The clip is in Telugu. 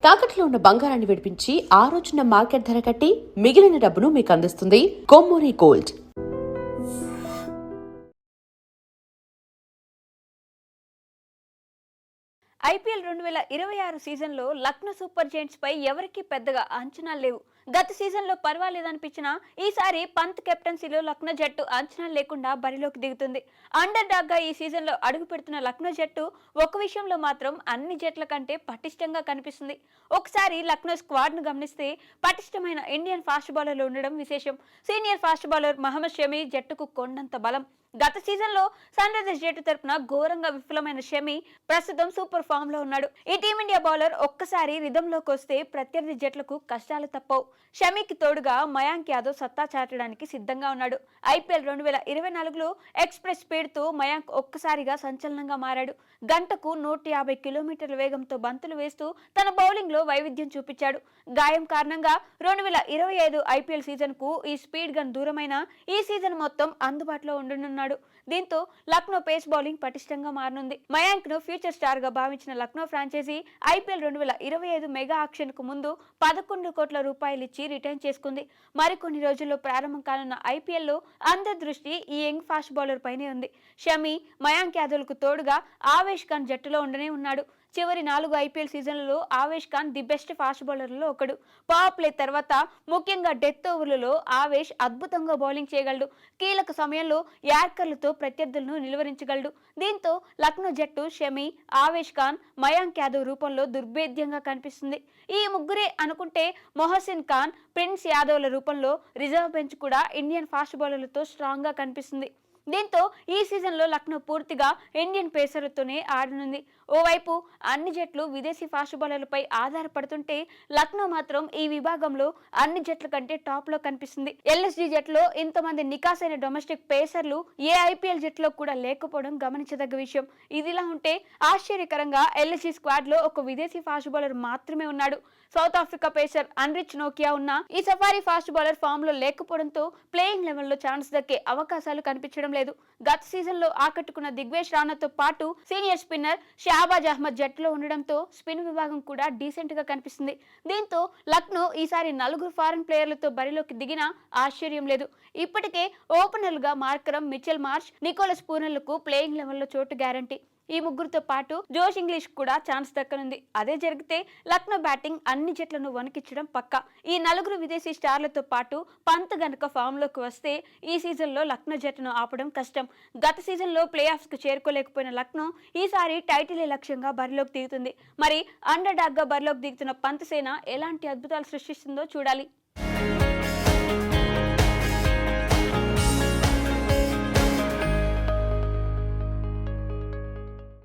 తాకట్లో ఉన్న బంగారాన్ని విడిపించి ఆ రోజున మార్కెట్ ధర కట్టి మిగిలిన డబ్బును మీకు అందిస్తుంది కొమ్మూరి గోల్డ్. ఐపీఎల్ 2026 సీజన్లో లక్నో సూపర్ జెయింట్స్ పై ఎవరికీ పెద్దగా అంచనాలు లేవు. గత సీజన్లో పర్వాలేదనిపించినా ఈసారి పంత్ కెప్టెన్సీలో లక్నో జట్టు అంచనాలు లేకుండా బరిలోకి దిగుతుంది. అండర్ డాగ్ గా ఈ సీజన్లో అడుగు పెడుతున్న లక్నో జట్టు ఒక విషయంలో మాత్రం అన్ని జట్ల కంటే పటిష్టంగా కనిపిస్తుంది. ఒకసారి లక్నో స్క్వాడ్ ను గమనిస్తే పటిష్టమైన ఇండియన్ ఫాస్ట్ బౌలర్లు ఉండడం విశేషం. Senior fast bowler Mohammed Shami జట్టుకు కొండంత బలం. గత సీజన్లో సన్ రైజర్స్ జట్టు తరపున ఘోరంగా విఫలమైన షమి ప్రస్తుతం సూపర్ ఫామ్ లో ఉన్నాడు. ఈ టీమిండియా బౌలర్ ఒక్కసారి రిధంలోకి వస్తే ప్రత్యర్థి జట్లకు కష్టాలు తప్పవు. షమికి తోడుగా మయాంక్ యాదవ్ సత్తా చాటడానికి సిద్ధంగా ఉన్నాడు. ఐపీఎల్ 2024లో ఎక్స్ప్రెస్ స్పీడ్ తో మయాంక్ ఒక్కసారిగా సంచలనంగా మారాడు. గంటకు 150 కిలోమీటర్ల వేగంతో బంతులు వేస్తూ తన బౌలింగ్ లో వైవిధ్యం చూపించాడు. గాయం కారణంగా 2025 ఐపీఎల్ సీజన్ కు ఈ స్పీడ్ గన్ దూరమైన ఈ సీజన్ మొత్తం అందుబాటులో ఉండనున్నాడు. దీంతో లక్నో పేస్ బౌలింగ్ పటిష్టంగా మారనుంది. మయాంక్ ను ఫ్యూచర్ స్టార్ గా భావించిన Lucknow franchise IPL 2025 mega auction కు ముందు 11 కోట్ల రూపాయలు ఇచ్చి రిటైన్ చేసుకుంది. మరికొన్ని రోజుల్లో ప్రారంభం కానున్న ఐపీఎల్ లో అందరి దృష్టి ఈ యంగ్ ఫాస్ట్ బౌలర్ పైనే ఉంది. షమి, మయాంక్ యాదవ్ కు తోడుగా ఆవేష్ ఖాన్ జట్టులో ఉండనే ఉన్నాడు. చివరి 4 ఐపీఎల్ సీజన్లలో Avesh Khan the best fast బౌలర్లలో ఒకడు. పవర్ ప్లే తర్వాత ముఖ్యంగా డెత్ ఓవర్లలో ఆవేష్ అద్భుతంగా బౌలింగ్ చేయగలడు. కీలక సమయంలో యార్కర్లతో ప్రత్యర్థులను నిలువరించగలడు. దీంతో లక్నో జట్టు షమి, ఆవేష్ ఖాన్, మయాంక్ యాదవ్ రూపంలో దుర్భేద్యంగా కనిపిస్తుంది. ఈ ముగ్గురే అనుకుంటే మొహసిన్ ఖాన్, ప్రిన్స్ యాదవ్ల రూపంలో రిజర్వ్ బెంచ్ కూడా ఇండియన్ ఫాస్ట్ బౌలర్లతో స్ట్రాంగ్ గా కనిపిస్తుంది. దీంతో ఈ సీజన్లో లక్నో పూర్తిగా ఇండియన్ పేసర్లతోనే ఆడనుంది. ఓవైపు అన్ని జట్లు విదేశీ ఫాస్ట్ బౌలర్లపై ఆధారపడుతుంటే లక్నో మాత్రం ఈ విభాగంలో అన్ని జట్ల కంటే టాప్ లో కనిపిస్తుంది. ఎల్ఎస్జీ జట్లో ఇంతమంది నికాసైన డొమెస్టిక్ పేసర్లు ఏ ఐపీఎల్ జట్లో కూడా లేకపోవడం గమనించదగ్గ విషయం. ఇదిలా ఉంటే ఆశ్చర్యకరంగా ఎల్ఎస్జీ స్క్వాడ్ లో ఒక విదేశీ ఫాస్ట్ బౌలర్ మాత్రమే ఉన్నాడు. South Africa pacer Anrich Nokia ఉన్న ఈ సఫారీ ఫాస్ట్ బౌలర్ ఫామ్ లో లేకపోవడంతో ప్లేయింగ్ లెవెల్లో ఛాన్స్ దక్కే అవకాశాలు కనిపించడం లేదు. గత సీజన్ లో ఆకట్టుకున్న దిగ్వేష్ రాణాతో పాటు సీనియర్ స్పిన్నర్ షాబాజ్ అహ్మద్ జట్టులో ఉండడంతో స్పిన్ విభాగం కూడా డీసెంట్ గా కనిపిస్తుంది. దీంతో లక్నో ఈసారి 4 ఫారెన్ ప్లేయర్లతో బరిలోకి దిగినా ఆశ్చర్యం లేదు. ఇప్పటికే ఓపెనర్లుగా మార్కరమ్, మిచెల్ మార్ష్, నికోలస్ పూర్నెల్లకు ప్లేయింగ్ లెవెల్లో చోటు గ్యారంటీ. ఈ ముగ్గురుతో పాటు జోష్ ఇంగ్లీష్ కూడా ఛాన్స్ దక్కనుంది. అదే జరిగితే లక్నో బ్యాటింగ్ అన్ని జట్లను వణికించడం పక్కా. ఈ 4 విదేశీ స్టార్లతో పాటు పంత్ గనుక ఫామ్ లోకి వస్తే ఈ సీజన్లో లక్నో జట్టును ఆపడం కష్టం. గత సీజన్లో ప్లే ఆఫ్స్ కు చేరుకోలేకపోయిన లక్నో ఈసారి టైటిల్ లక్ష్యంగా బరిలోకి దిగుతుంది. మరి అండర్ డాగ్ గా బరిలోకి దిగుతున్న పంత్ సేన ఎలాంటి అద్భుతాలు సృష్టిస్తుందో చూడాలి.